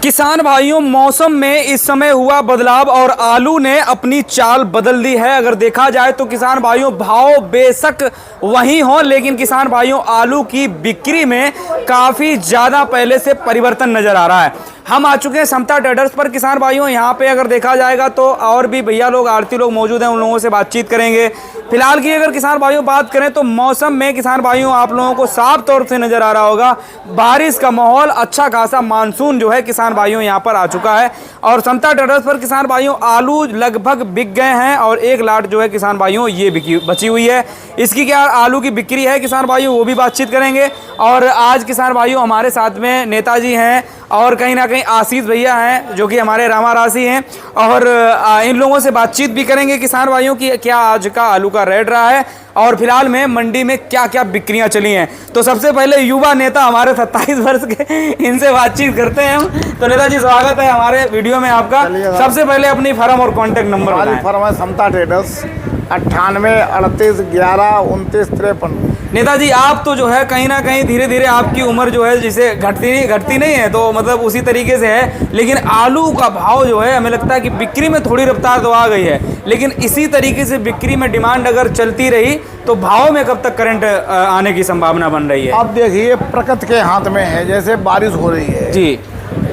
किसान भाइयों, मौसम में इस समय हुआ बदलाव और आलू ने अपनी चाल बदल दी है। अगर देखा जाए तो किसान भाइयों, भाव बेशक वही हो, लेकिन किसान भाइयों आलू की बिक्री में काफ़ी ज़्यादा पहले से परिवर्तन नज़र आ रहा है। हम आ चुके हैं समता ट्रेडर्स पर। किसान भाइयों, यहाँ पे अगर देखा जाएगा तो और भी भैया लोग, आड़ती लोग मौजूद हैं, उन लोगों से बातचीत करेंगे। फिलहाल की अगर किसान भाइयों बात करें तो मौसम में किसान भाइयों आप लोगों को साफ तौर से नज़र आ रहा होगा बारिश का माहौल, अच्छा खासा मानसून जो है किसान भाइयों यहाँ पर आ चुका है। और समता ट्रेडर्स पर किसान भाइयों आलू लगभग बिक गए हैं और एक लाट जो है किसान भाइयों ये बची हुई है। इसकी क्या आलू की बिक्री है किसान भाइयों, वो भी बातचीत करेंगे। और आज किसान भाइयों हमारे साथ में नेताजी हैं और कहीं ना कहीं आशीष भैया हैं जो कि हमारे रामा राशि हैं, और इन लोगों से बातचीत भी करेंगे किसान भाइयों की क्या आज का आलू का रेट रहा है और फिलहाल में मंडी में क्या क्या बिक्रियां चली हैं। तो सबसे पहले युवा नेता हमारे 27 वर्ष के, इनसे बातचीत करते हैं हम। तो नेताजी स्वागत है हमारे वीडियो में आपका। सबसे पहले अपनी फर्म और कॉन्टेक्ट नंबर बताएं। फर्म है समता ट्रेडर्स 98 38 11 29 53। नेताजी, आप तो जो है कहीं ना कहीं धीरे धीरे आपकी उम्र जो है जिसे घटती नहीं है, तो मतलब उसी तरीके से है, लेकिन आलू का भाव जो है हमें लगता है कि बिक्री में थोड़ी रफ्तार तो आ गई है, लेकिन इसी तरीके से बिक्री में डिमांड अगर चलती रही तो भाव में कब तक करंट आने की संभावना बन रही है? अब देखिए, प्रकृति के हाथ में है। जैसे बारिश हो रही है जी,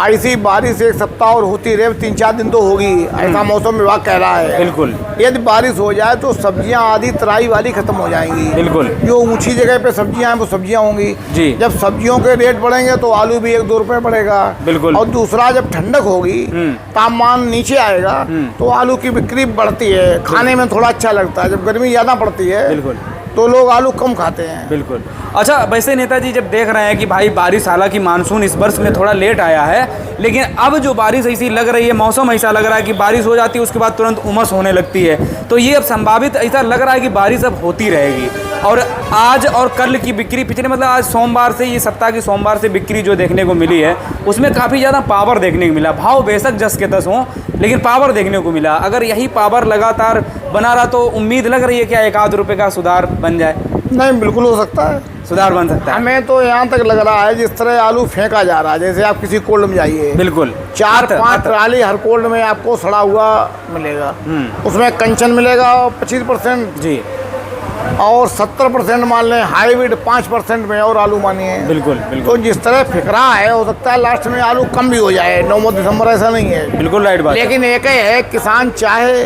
ऐसी बारिश एक सप्ताह और होती रहे, 3-4 दिन तो होगी, ऐसा मौसम विभाग कह रहा है। बिल्कुल। यदि बारिश हो जाए तो सब्जियां आधी तराई वाली खत्म हो जाएंगी। बिल्कुल। जो ऊंची जगह पे सब्जियां हैं वो सब्जियां होंगी जी। जब सब्जियों के रेट बढ़ेंगे तो आलू भी 1-2 रुपए बढ़ेगा। बिल्कुल। और दूसरा, जब ठंडक होगी, तापमान नीचे आएगा तो आलू की बिक्री बढ़ती है, खाने में थोड़ा अच्छा लगता है। जब गर्मी ज़्यादा पड़ती है बिल्कुल तो लोग आलू कम खाते हैं। बिल्कुल। अच्छा, वैसे नेताजी जब देख रहे हैं कि भाई बारिश, हालांकि मानसून इस वर्ष में थोड़ा लेट आया है, लेकिन अब जो बारिश ऐसी लग रही है, मौसम ऐसा लग रहा है कि बारिश हो जाती है उसके बाद तुरंत उमस होने लगती है, तो ये अब संभावित ऐसा लग रहा है कि बारिश अब होती रहेगी। और आज और कल की बिक्री, पिछले मतलब आज सोमवार से, ये सप्ताह की सोमवार से बिक्री जो देखने को मिली है उसमें काफ़ी ज़्यादा पावर देखने को मिला। भाव बेशक 10 के 10 हों, लेकिन पावर देखने को मिला। अगर यही पावर लगातार बना रहा तो उम्मीद लग रही है क्या 1-8 रुपये का सुधार बन जाए? नहीं, बिल्कुल हो सकता है, सुधार बन सकता है। हमें तो यहाँ तक लग रहा है जिस तरह आलू फेंका जा रहा है, जैसे आप किसी कोल्ड में जाइए, बिल्कुल 4-5 ट्राली हर कोल्ड में आपको सड़ा हुआ मिलेगा। उसमें कंचन मिलेगा 25% जी, और 70% मान लें हाईब्रिड 5% में, और आलू मानिए। बिल्कुल तो बिल्कुल जिस तरह फिकरा है, हो सकता है लास्ट में आलू कम भी हो जाए। नवंबर दिसंबर ऐसा नहीं है, बिल्कुल राइट बात। लेकिन एक ही है, किसान चाहे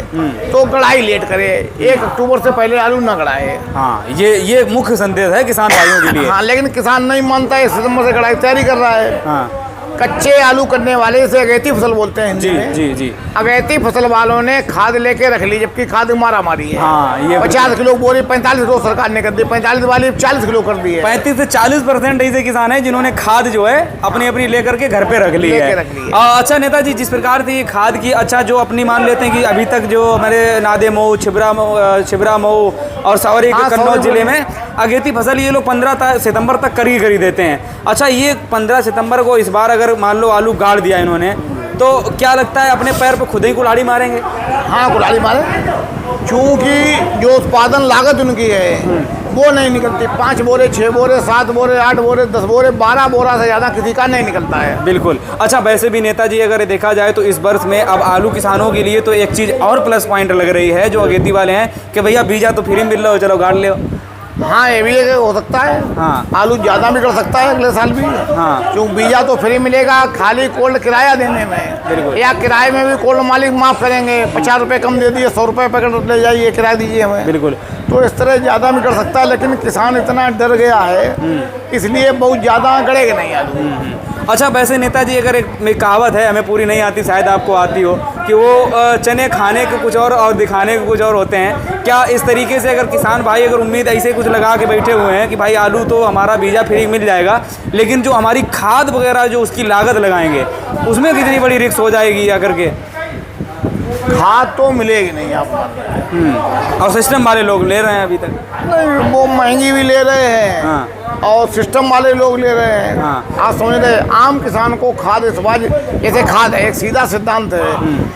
तो गड़ाई लेट करे, 1 अक्टूबर से पहले आलू न गड़ाए। हाँ, ये मुख्य संदेश है किसान भाइयों के लिए। हाँ, लेकिन किसान नहीं मानता है, सितंबर से गड़ाई तैयारी कर रहा है। हाँ, कच्चे आलू करने वाले से अगैती फसल बोलते हैं हिंदी जी में। जी जी। अगैती फसल वालों ने खाद लेके रख ली, जबकि खाद मारा मारी है। हाँ, ये 50 किलो बोरी 45 किलो सरकार ने कर दी, 45 वाली 40 किलो कर दी है। 35 से 40% ऐसे किसान हैं जिन्होंने खाद जो है अपनी लेकर के घर पे रख ली है। अच्छा नेताजी, जिस प्रकार से ये खाद की, अच्छा जो अपनी मान लेते हैं कि अभी तक जो हमारे नादे मऊ, छिबरा मऊ और सावरी के कन्नौज जिले में अगेती फसल ये लोग 15 सितंबर तक करी देते हैं। अच्छा, ये 15 सितंबर को इस बार अगर मान लो आलू गाड़ दिया इन्होंने, तो क्या लगता है अपने पैर पर खुद ही कुल्हाड़ी मारेंगे? हाँ, कुल्हाड़ी मारे, क्योंकि जो उत्पादन लागत उनकी है वो नहीं निकलती। 5 बोरे 6 बोरे 7 बोरे 8 बोरे 10 बोरे 12 बोरा से ज़्यादा किसी का नहीं निकलता है। बिल्कुल। अच्छा, वैसे भी नेताजी अगर देखा जाए तो इस वर्ष में अब आलू किसानों के लिए तो एक चीज़ और प्लस पॉइंट लग रही है जो अगेती वाले हैं कि भैया बीजा तो फ्री मिल रहा हो, चलो गाड़ ले। हाँ, ये भी हो सकता है। हाँ, आलू ज़्यादा भी कर सकता है अगले साल भी। हाँ, क्योंकि बीजा तो फ्री मिलेगा, खाली कोल्ड किराया देने में, या किराए में भी कोल्ड मालिक माफ़ करेंगे, 50 रुपये कम दे दिए, 100 रुपये पैकेट ले जाइए, किराया दीजिए हमें। बिल्कुल। तो इस तरह ज़्यादा भी कर सकता है, लेकिन किसान इतना डर गया है इसलिए बहुत ज़्यादा गड़ेगा नहीं आलू। अच्छा, वैसे नेताजी अगर एक कहावत है, हमें पूरी नहीं आती, शायद आपको आती हो, कि वो चने खाने के कुछ और दिखाने के कुछ और होते हैं। क्या इस तरीके से अगर किसान भाई अगर उम्मीद ऐसे कुछ लगा के बैठे हुए हैं कि भाई आलू तो हमारा बीजा फ्री मिल जाएगा, लेकिन जो हमारी खाद वगैरह जो उसकी लागत लगाएंगे उसमें कितनी बड़ी रिस्क हो जाएगी आकर के? खाद तो मिलेगी नहीं आपको। और सिस्टम वाले लोग ले रहे हैं अभी तक? नहीं, वो महंगी भी ले रहे हैं। हाँ, और सिस्टम वाले लोग ले रहे हैं। हाँ। आप समझ रहे, आम किसान को खाद इस बार, जैसे खाद है एक सीधा सिद्धांत है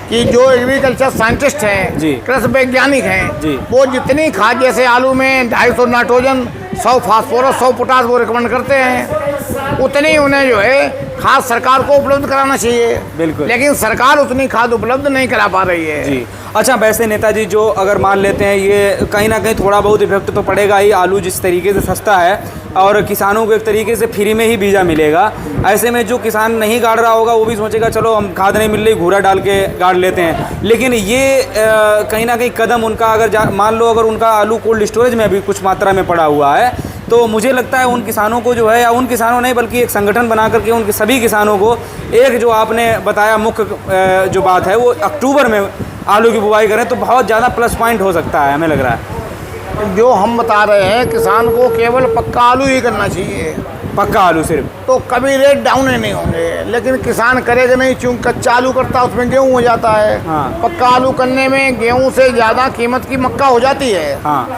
कि जो एग्रीकल्चर साइंटिस्ट हैं, कृषि वैज्ञानिक हैं, वो जितनी खाद, जैसे आलू में 250 नाइट्रोजन, 100 फास्फोरस, 100 पोटास वो रिकमेंड करते हैं। उतनी उन्हें जो है खाद सरकार को उपलब्ध कराना चाहिए। बिल्कुल। लेकिन सरकार उतनी खाद उपलब्ध नहीं करा पा रही है। जी। अच्छा, वैसे नेताजी जो अगर मान लेते हैं ये कहीं ना कहीं थोड़ा बहुत इफेक्ट तो पड़ेगा ही, आलू जिस तरीके से सस्ता है और किसानों को एक तरीके से फ्री में ही बीजा मिलेगा, ऐसे में जो किसान नहीं गाड़ रहा होगा वो भी सोचेगा चलो हम खाद नहीं मिल रही, घूरा डाल के गाड़ लेते हैं। लेकिन ये कहीं ना कहीं कदम उनका अगर मान लो अगर उनका आलू कोल्ड स्टोरेज में अभी कुछ मात्रा में पड़ा हुआ है तो मुझे लगता है उन किसानों को जो है, या उन किसानों नहीं बल्कि एक संगठन बना करके उनके सभी किसानों को एक जो आपने बताया मुख्य जो बात है वो अक्टूबर में आलू की बुवाई करें तो बहुत ज़्यादा प्लस पॉइंट हो सकता है, हमें लग रहा है। जो हम बता रहे हैं किसान को केवल पक्का आलू ही करना चाहिए, पक्का आलू सिर्फ, तो कभी रेट डाउन ही नहीं होंगे। लेकिन किसान करेगा नहीं, चूंकि कच्चा आलू करता है उसमें गेहूं हो जाता है। हाँ। पक्का आलू करने में गेहूं से ज़्यादा कीमत की मक्का हो जाती है। हाँ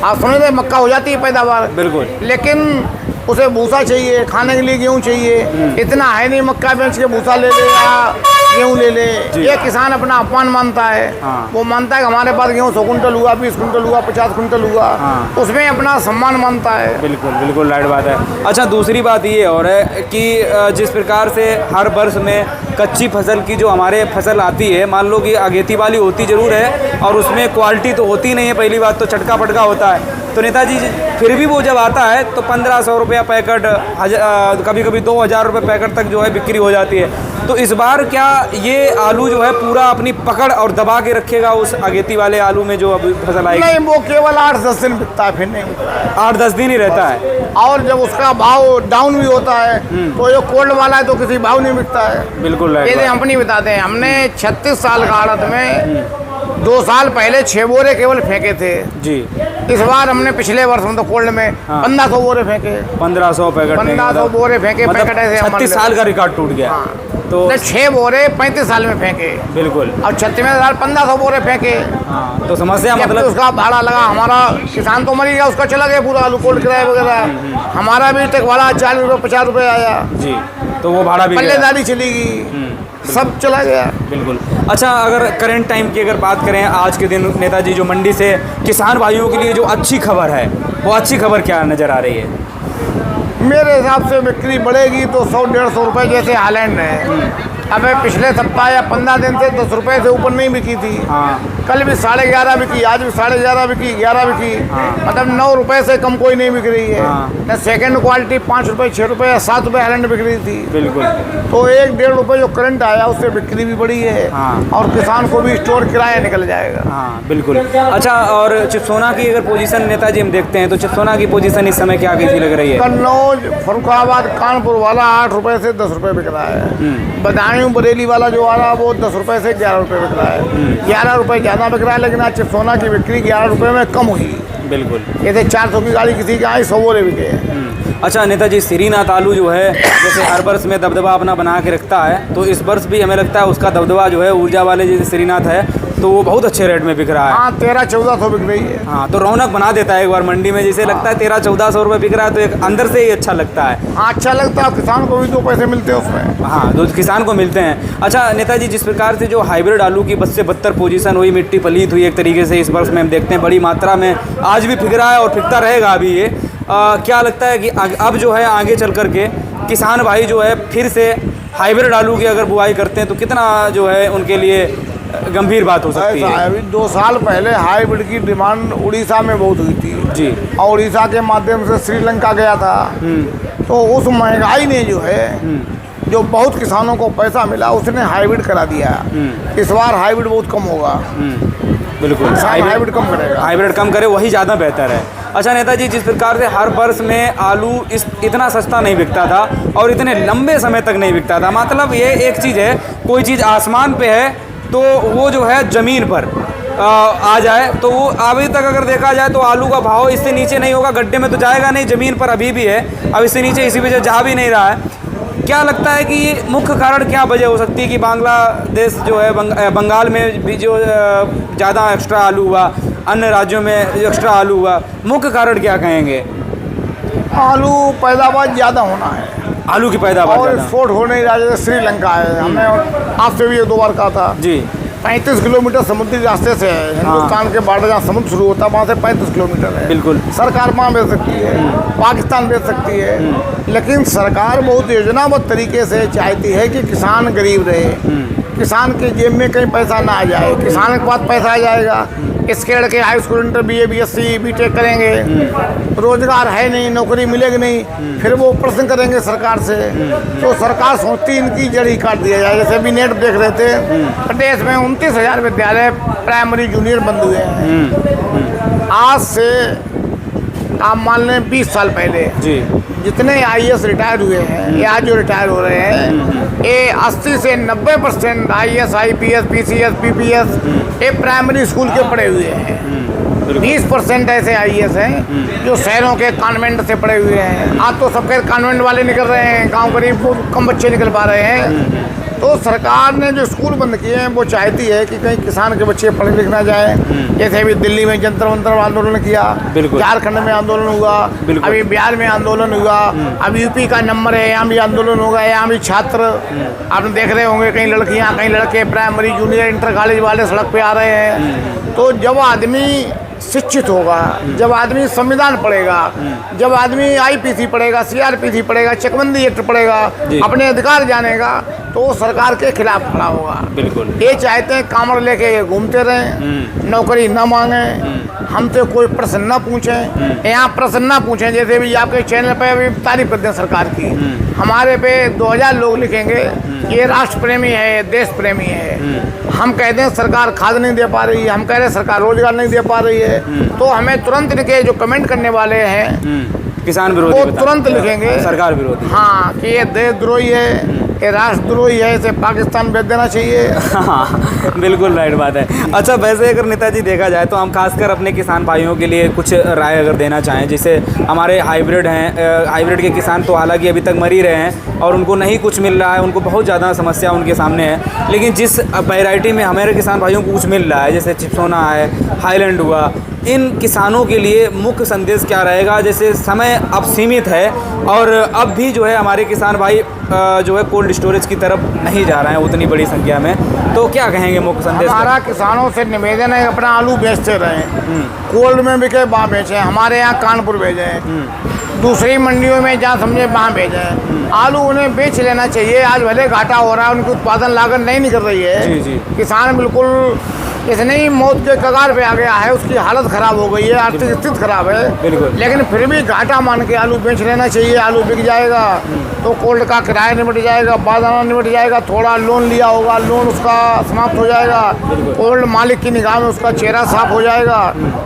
आप समझ रहे, मक्का हो जाती है पैदावार, बिल्कुल। लेकिन उसे भूसा चाहिए, खाने के लिए गेहूं चाहिए। इतना है नहीं मक्का बेच के भूसा ले ले या गेहूं ले ले। ये किसान अपना अपमान मानता है। हाँ। वो मानता है कि हमारे पास गेहूं 100 कुंटल हुआ, 20 कुंटल हुआ, 50 कुंटल हुआ। हाँ। उसमें अपना सम्मान मानता है। बिल्कुल बिल्कुल राइट बात है। अच्छा, दूसरी बात ये और है कि जिस प्रकार से हर वर्ष में कच्ची फसल की जो हमारे फसल आती है, मान लो कि अगेती वाली होती ज़रूर है और उसमें क्वालिटी तो होती नहीं है, पहली बात तो चटका पटका होता है। तो नेताजी फिर भी वो जब आता है तो 1500 रुपया पैकेट, कभी कभी 2000 रुपये पैकेट तक जो है बिक्री हो जाती है। तो इस बार क्या ये आलू जो है पूरा अपनी पकड़ और दबा के रखेगा उस अगेती वाले आलू में जो अभी फसल आएगी? नहीं, वो केवल 8-10 दिन बिकता है, फिर नहीं बिकता है। 8-10 दिन ही रहता है। और जब उसका भाव डाउन भी होता है तो जो कोल्ड वाला है तो किसी भाव नहीं बिकता है। बिल्कुल ये राइट। हम अपनी बताते हैं, हमने 36 साल का आड़त में 2 साल पहले 6 बोरे केवल फेंके थे। जी। इस बार हमने पिछले वर्ष में तो कोल्ड में 1500 बोरे फेंके। 1500 पैकेट, 1500 बोरे फेंके। पैकेट ऐसे 36 साल का रिकॉर्ड टूट गया। तो 6 बोरे 35 साल में फेंके बिल्कुल। और 36 साल 1500 बोरे फेंके। हाँ, तो समस्या जब मतलब उसका भाड़ा लगा, हमारा किसान तो मर गया, उसका चला गया पूरा आलू कोल्ड किराया वगैरह। हमारा भी तक वाला 40 रुपये 50 रुपये आया। जी, तो वो भाड़ा भी गया। पल्लेदारी चली गई, सब चला गया। बिल्कुल। अच्छा, अगर करंट टाइम की अगर बात करें आज के दिन नेताजी, जो मंडी से किसान भाइयों के लिए जो अच्छी खबर है वो अच्छी खबर क्या नज़र आ रही है? मेरे हिसाब से बिक्री बढ़ेगी तो 100-150 रुपये जैसे हालैंड है। अब पिछले सप्ताह या 15 दिन से 10 रुपये से ऊपर नहीं बिकी थी। हाँ। कल भी 11.5 बिकी, आज भी 11.5 बिकी, 11 बिकी। मतलब 9 रुपये से कम कोई नहीं बिक रही है। हाँ। न सेकंड क्वालिटी 5 रुपये, 6 रुपये या 7 रुपये हालैंड बिक रही थी। बिल्कुल। तो 1-1.5 रुपये जो करंट आया उससे बिक्री भी बढ़ी है। हाँ। और किसान को भी स्टोर किराया निकल जाएगा। हाँ बिल्कुल। अच्छा, और चिपसोना की अगर पोजीशन नेताजी हम देखते हैं तो चिपसोना की पोजीशन इस समय क्या कैसी लग रही है? कन्नौज, फरुखाबाद, कानपुर वाला 8 रुपये से 10 रुपये बिक रहा है। बदायूं, बरेली वाला जो आ रहा है वो 10 रुपये से 11 रुपये बिक रहा है। 11 रुपये ज़्यादा बिक रहा है, लेकिन आज चिपसोना की बिक्री 11 रुपये में कम हुई। बिल्कुल। जैसे 400 की गाड़ी किसी की आई, 100 बोरे बिके। अच्छा नेताजी, श्रीनाथ आलू जो है जैसे हर वर्ष में दबदबा अपना बना के रखता है, तो इस वर्ष भी हमें लगता है उसका दबदबा जो है ऊर्जा वाले जैसे श्रीनाथ है तो वो बहुत अच्छे रेट में बिक रहा है। हाँ, 1300-1400 बिक रही है। हाँ, तो रौनक बना देता है एक बार मंडी में, जैसे लगता है 1300-1400 रुपये बिक रहा है तो एक अंदर से ही अच्छा लगता है। हाँ, अच्छा लगता है, किसान को भी 2 पैसे मिलते हैं उसमें। हाँ, जो किसान को मिलते हैं। अच्छा नेताजी, जिस प्रकार से जो हाइब्रिड आलू की 32 से 72 पोजीशन हुई, मिट्टी पलीत हुई एक तरीके से, इस वर्ष में हम देखते हैं बड़ी मात्रा में आज भी फिक रहा है और फिकता रहेगा अभी ये। क्या लगता है कि अब जो है आगे चल करके किसान भाई जो है फिर से हाइब्रिड आलू की अगर बुआई करते हैं तो कितना जो है उनके लिए गंभीर बात हो सकती ऐसा है? है, अभी 2 साल पहले हाइब्रिड की डिमांड उड़ीसा में बहुत हुई थी जी। और उड़ीसा के माध्यम से श्रीलंका गया था। तो उस महंगाई ने जो है जो बहुत किसानों को पैसा मिला उसने हाइब्रिड करा दिया। इस बार हाइब्रिड बहुत कम होगा। बिल्कुल। हाइब्रिड कम करेगा। हाइब्रिड कम करे वही ज़्यादा बेहतर है। अच्छा नेताजी, जिस प्रकार से हर वर्ष में आलू इतना सस्ता नहीं बिकता था और इतने लंबे समय तक नहीं बिकता था, मतलब ये एक चीज़ है, कोई चीज़ आसमान पे है तो वो जो है ज़मीन पर आ जाए तो वो अभी तक अगर देखा जाए तो आलू का भाव इससे नीचे नहीं होगा, गड्ढे में तो जाएगा नहीं, ज़मीन पर अभी भी है, अब इससे नीचे इसी वजह जा भी नहीं रहा है। क्या लगता है कि ये मुख्य कारण क्या वजह हो सकती है कि बांग्लादेश जो है बंगाल में भी जो ज़्यादा एक्स्ट्रा आलू हुआ, अन्य राज्यों में एक्स्ट्रा आलू हुआ, मुख्य कारण क्या कहेंगे? आलू पैदावार ज़्यादा होना है, आलू की पैदावार और ज़्यादा। एक्सपोर्ट हो नहीं रहा। जैसे श्रीलंका है, हमने आपसे भी 2 बार कहा था जी। 35 किलोमीटर समुद्री रास्ते से है। हिंदुस्तान के बॉर्डर जहाँ समुद्र शुरू होता है वहाँ से 35 किलोमीटर है। बिल्कुल। सरकार वहाँ बेच सकती है, पाकिस्तान बेच सकती है, लेकिन सरकार बहुत योजनाबद्ध तरीके से चाहती है कि किसान गरीब रहे, किसान के जेब में कहीं पैसा ना आ जाए। किसान के पास पैसा आ जाएगा, इसके लड़के high school inter BA BSc BTech करेंगे, रोजगार है नहीं, नौकरी मिलेगी नहीं, फिर वो प्रश्न करेंगे सरकार से। तो सरकार सोचती इनकी जड़ ही काट दिया जाए। जैसे अभी नेट देख रहे थे, प्रदेश में 29,000 विद्यालय प्राइमरी जूनियर बंद हुए हैं। आज से आप मान लें 20 साल पहले जी जितने IAS रिटायर हुए हैं या जो रिटायर हो रहे हैं, ये 80 से 90% IAS IPS PCS PPS ये प्राइमरी स्कूल के पढ़े हुए हैं। 20% ऐसे IAS हैं जो शहरों के कॉन्वेंट से पढ़े हुए हैं। आज तो सबके कॉन्वेंट वाले निकल रहे हैं, गांव गरीब को कम बच्चे निकल पा रहे हैं। तो सरकार ने जो स्कूल बंद किए हैं वो चाहती है कि कहीं किसान के बच्चे पढ़ लिख ना जाए। जैसे अभी दिल्ली में जंतर मंतर आंदोलन किया, झारखंड में आंदोलन हुआ, अभी बिहार में आंदोलन हुआ, अब UP का नंबर है, यहाँ भी आंदोलन होगा। यहाँ भी छात्र आपने देख रहे होंगे, कहीं लड़कियाँ कहीं लड़के प्राइमरी जूनियर इंटर कॉलेज वाले सड़क पे आ रहे हैं। तो जब आदमी शिक्षित होगा, जब आदमी संविधान पढ़ेगा, जब आदमी IPC पढ़ेगा, CRPC पढ़ेगा, चकबंदी एक्ट पढ़ेगा, अपने अधिकार जानेगा, तो वो सरकार के खिलाफ खड़ा होगा। बिल्कुल। ये चाहते हैं कामड़ लेके ये घूमते रहें, नौकरी न मांगे, हमसे कोई प्रश्न न पूछें, यहाँ प्रश्न न पूछें। जैसे भी आपके चैनल पे अभी तारीफ करते हैं सरकार की, हमारे पे 2000 लोग लिखेंगे ये राष्ट्र प्रेमी है, देश प्रेमी है। हम कहते हैं सरकार खाद नहीं दे पा रही है, हम कह रहे हैं सरकार रोजगार नहीं दे पा रही है, तो हमें तुरंत इनके जो कमेंट करने वाले हैं किसान विरोधी वो तुरंत लिखेंगे सरकार विरोधी, हाँ, कि ये देशद्रोही है, ये राष्ट्रद्रोही है, इसे पाकिस्तान भेज देना चाहिए। हाँ, बिल्कुल राइट बात है। अच्छा, वैसे अगर नेताजी देखा जाए तो हम खासकर अपने किसान भाइयों के लिए कुछ राय अगर देना चाहें, जैसे हमारे हाइब्रिड हैं, हाइब्रिड के किसान तो हालांकि अभी तक मर ही रहे हैं और उनको नहीं कुछ मिल रहा है, उनको बहुत ज़्यादा समस्या उनके सामने है। लेकिन जिस वैरायटी में हमारे किसान भाइयों को कुछ मिल रहा है, जैसे चिप्सोना है, हाईलैंड हुआ, इन किसानों के लिए मुख्य संदेश क्या रहेगा? जैसे समय अब सीमित है और अब भी जो है हमारे किसान भाई जो है कोल्ड स्टोरेज की तरफ नहीं जा रहे हैं उतनी बड़ी संख्या में, तो क्या कहेंगे मुख्य संदेश? हमारा किसानों से निवेदन है अपना आलू बेचते रहें, कोल्ड में बिके वहाँ बेचें, हमारे यहाँ कानपुर भेजें, दूसरी मंडियों में जहाँ समझे वहाँ भेजें। आलू उन्हें बेच लेना चाहिए। आज भले घाटा हो रहा है, उनकी उत्पादन लागत नहीं निकल रही है, जी। किसान बिल्कुल इतनी ही मौत के कगार पे आ गया है, उसकी हालत खराब हो गई है, आर्थिक स्थिति खराब है, लेकिन फिर भी घाटा मान के आलू बेच लेना चाहिए। आलू बिक जाएगा तो कोल्ड का किराया निपट जाएगा, बारदाना निपट जाएगा, थोड़ा लोन लिया होगा, लोन उसका समाप्त हो जाएगा, कोल्ड मालिक की निगाह में उसका चेहरा साफ हो जाएगा,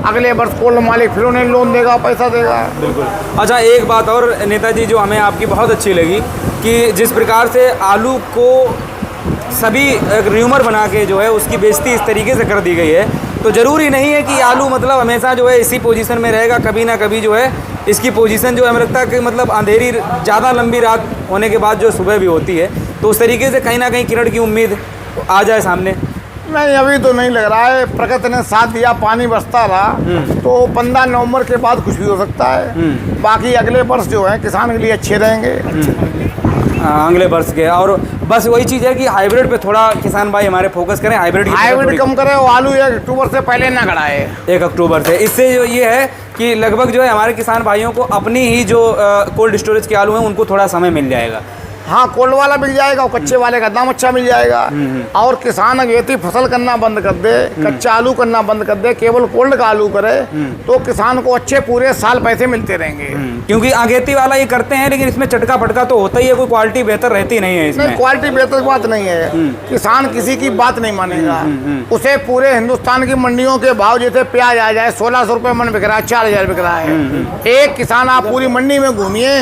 अगले वर्ष कोल्ड मालिक फिर उन्हें लोन देगा, पैसा देगा। बिल्कुल। अच्छा, एक बात और नेताजी जो हमें आपकी बहुत अच्छी लगी कि जिस प्रकार से आलू को सभी र्यूमर बना के जो है उसकी बेइज्जती इस तरीके से कर दी गई है, तो ज़रूरी नहीं है कि आलू मतलब हमेशा जो है इसी पोजीशन में रहेगा। कभी ना कभी जो है इसकी पोजीशन जो है हमें लगता है कि मतलब अंधेरी ज़्यादा लंबी रात होने के बाद जो सुबह भी होती है, तो उस तरीके से कहीं ना कहीं किरण की उम्मीद आ जाए सामने। नहीं, अभी तो नहीं लग रहा है। प्रकृति ने साथ दिया, पानी बरसता रहा, तो 15 नवंबर के बाद कुछ भी हो सकता है। बाकी अगले वर्ष जो है किसान के लिए अच्छे रहेंगे अगले वर्ष के। और बस वही चीज़ है कि हाइब्रिड पे थोड़ा किसान भाई हमारे फोकस करें, हाइब्रिड कम करें, वो आलू 1 अक्टूबर से पहले ना गड़ाए। 1 अक्टूबर से। इससे जो ये है कि लगभग जो है हमारे किसान भाइयों को अपनी ही जो कोल्ड स्टोरेज के आलू हैं उनको थोड़ा समय मिल जाएगा। हाँ, कोल्ड वाला बिक जाएगा और कच्चे वाले का दाम अच्छा मिल जाएगा। और किसान अगेती फसल करना बंद कर दे, कच्चा आलू करना बंद कर दे, केवल कोल्ड का आलू करे, तो किसान को अच्छे पूरे साल पैसे मिलते रहेंगे। क्योंकि अगेती वाला ये करते हैं, लेकिन इसमें चटका फटका तो होता ही है, कोई क्वालिटी बेहतर रहती नहीं है इसमें। नहीं, क्वालिटी बेहतर बात नहीं है, किसान किसी की बात नहीं मानेगा। उसे पूरे हिंदुस्तान की मंडियों के भाव, जैसे प्याज आ जाए 1600 रुपये मन बिक रहा है, 4000 बिक रहा है। एक किसान आप पूरी मंडी में घूमिए,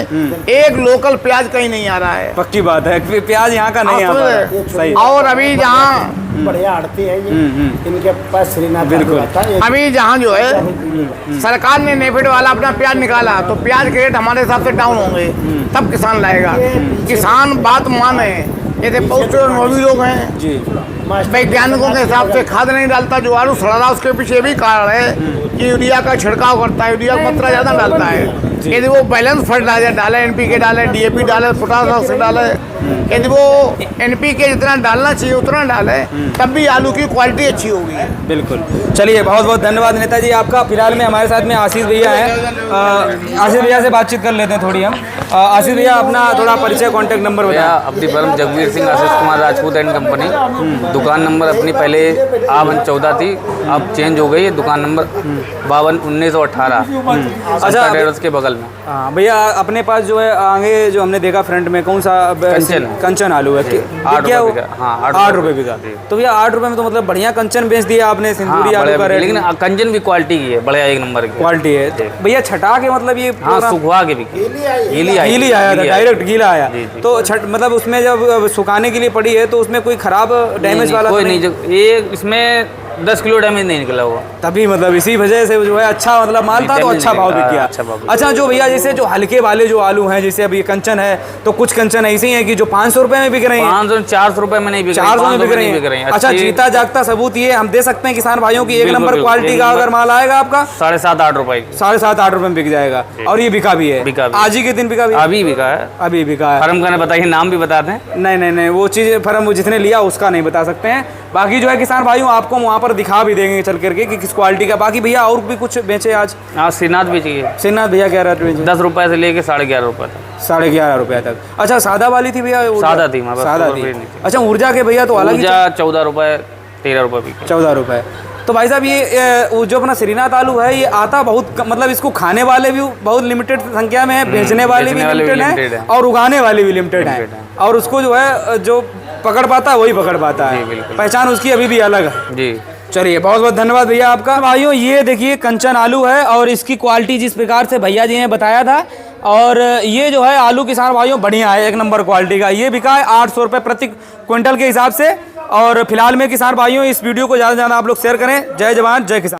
एक लोकल प्याज कहीं नहीं आ रहा है। पक्की बात है, प्याज यहाँ का नहीं आता है। सही। और अभी जहाँ बढ़िया आड़ती है ये, इनके पास श्रीनाथ बिल्कुल। अभी जहाँ जो है सरकार ने नेफेड वाला अपना प्याज निकाला, तो प्याज के रेट हमारे हिसाब से डाउन होंगे, तब किसान लाएगा। किसान बात माने, जैसे बहुत से नौवी लोग हैं जी, वैज्ञानिकों के हिसाब से खाद नहीं डालता, जो आलू सड़ रहा उसके पीछे भी कारण है कि यूरिया का छिड़काव करता है, यूरिया का मात्रा ज़्यादा डालता है। यदि वो बैलेंस फर्टिलाइजर डाले, NPK डाले, DAP डाले, पोटास डाले, यदि वो NPK जितना डालना चाहिए उतना डाले तब भी आलू की क्वालिटी अच्छी होगी। बिल्कुल। चलिए, बहुत बहुत धन्यवाद नेताजी आपका। फिलहाल में हमारे साथ में आशीष भैया हैं। आशीष भैया से बातचीत कर लेते हैं थोड़ी हम। आशीष भैया, अपना थोड़ा परिचय, कांटेक्ट नंबर बताएं। अपनी firm Jagveer Singh Ashish Kumar Rajput and company. दुकान नंबर अपनी पहले A14 थी, अब चेंज हो गई है। दुकान नंबर 52-1918 अच्छा, टेरेस के बगल में। हाँ भैया, अपने पास जो है आगे जो हमने देखा फ्रंट में कौन सा कंचन आलू है? 8 रुपये बिका। तो भैया 8 रुपये में तो मतलब बढ़िया कंचन बेच दिया आपने, सिंदूरी आलू का रेट। लेकिन कंचन भी क्वालिटी की है, बढ़िया एक नंबर की क्वालिटी है भैया। छटा के मतलब ये सुखवा के भी गीली आया था, डायरेक्ट गीला आया। तो मतलब उसमें जब सुखाने के लिए पड़ी है तो उसमें कोई खराब डैमेज वाला कोई नहीं, ये इसमें 10 किलो डैमेज नहीं निकला होगा। तभी मतलब इसी वजह से जो है अच्छा मतलब माल था तो अच्छा भाव बिक गया। अच्छा, जो भैया जैसे जो हल्के वाले जो आलू हैं, जैसे अभी कंचन है, तो कुछ कंचन ऐसी हैं कि जो 500 रुपए में बिक रही हैं। 400 रुपए में नहीं बिक रही, 400 में बिक रही हैं। अच्छा, जीता जागता सबूत ये हम दे सकते हैं किसान भाइयों की, एक नंबर क्वालिटी का अगर माल आएगा आपका 7.5-8 रुपए, 7.5-8 रुपए में बिक जाएगा। और ये बिका भी है, आज ही के दिन बिका भी, अभी बिका है, अभी बिका है। फर्म का बताइए, नाम भी बता दें। नहीं, वो चीज़ फर्म जिसने लिया उसका नहीं बता सकते हैं। बाकी जो है किसान भाइयों आपको वहाँ पर दिखा भी देंगे चल करके कि किस क्वालिटी का। बाकी भैया और भी कुछ बेचे आज? हाँ, श्रीनाथ बेचिए। श्रीनाथ भैया क्या रेट बेचे? 10 रुपए से लेके 11.5 रुपए तक। 11.5 रुपए तक। अच्छा, सादा वाली थी भैया? सादा थी, सादा थी। अच्छा, ऊर्जा के भैया तो अलग? 14 रुपए 13 रुपए बिके। 14 रुपए। तो भाई साहब ये जो अपना श्रीनाथ आलू है, ये आता बहुत मतलब इसको खाने वाले भी बहुत लिमिटेड संख्या में है, बेचने वाले भी लिमिटेड है और उगाने वाले भी लिमिटेड है। और उसको जो है जो पकड़ पाता है वही पकड़ पाता है, पहचान उसकी अभी भी अलग है जी। चलिए, बहुत बहुत धन्यवाद भैया आपका। भाइयों, ये देखिए कंचन आलू है और इसकी क्वालिटी जिस प्रकार से भैया जी ने बताया था, और ये जो है आलू किसान भाइयों बढ़िया है, एक नंबर क्वालिटी का। ये बिका है 800 रुपये प्रति क्विंटल के हिसाब से। और फिलहाल में किसान भाइयों इस वीडियो को ज़्यादा से ज़्यादा आप लोग शेयर करें। जय जवान जय किसान।